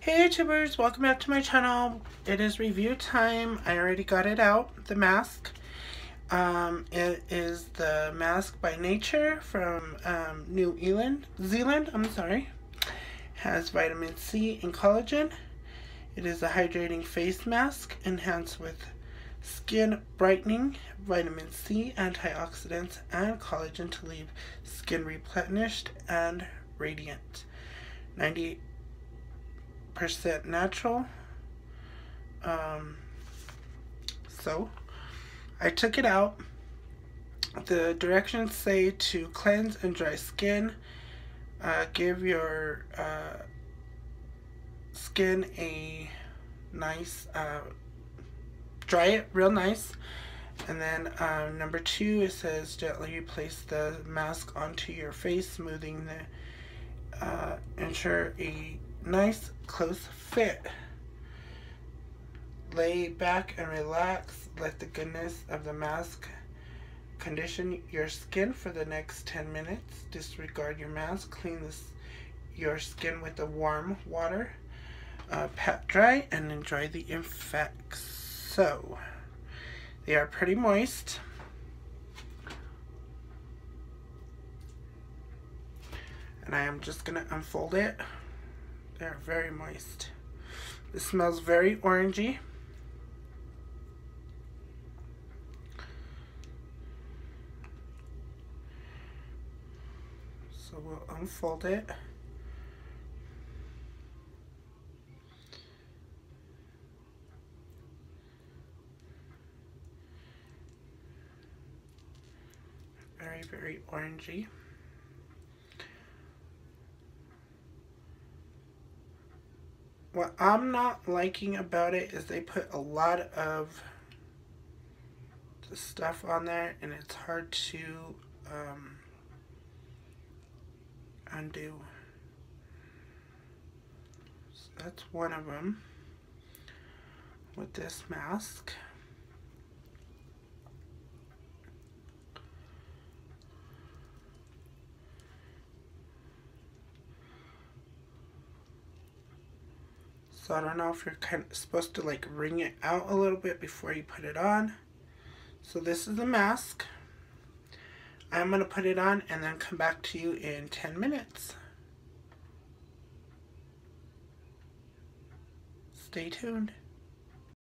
Hey YouTubers, welcome back to my channel. It is review time. I already got it out, the mask. It is the Mask by Nature from New Zealand, I'm sorry. Has vitamin C and collagen. It is a hydrating face mask enhanced with skin brightening, vitamin C, antioxidants, and collagen to leave skin replenished and radiant. 90% natural. So I took it out. The directions say to cleanse and dry skin. Give your skin a nice, dry it real nice. And then number 2, it says gently place the mask onto your face, smoothing the, ensure a nice close fit. Lay back and relax. Let the goodness of the mask condition your skin for the next 10 minutes. Disregard your mask. Clean your skin with the warm water. Pat dry and enjoy the effects. So, they are pretty moist. And I am just going to unfold it. They're very moist. It smells very orangey. So we'll unfold it. Very, very orangey. What I'm not liking about it is they put a lot of the stuff on there and it's hard to undo. So that's one of them with this mask. So I don't know if you're kind of supposed to like wring it out a little bit before you put it on. So this is the mask. I'm going to put it on and then come back to you in 10 minutes. Stay tuned.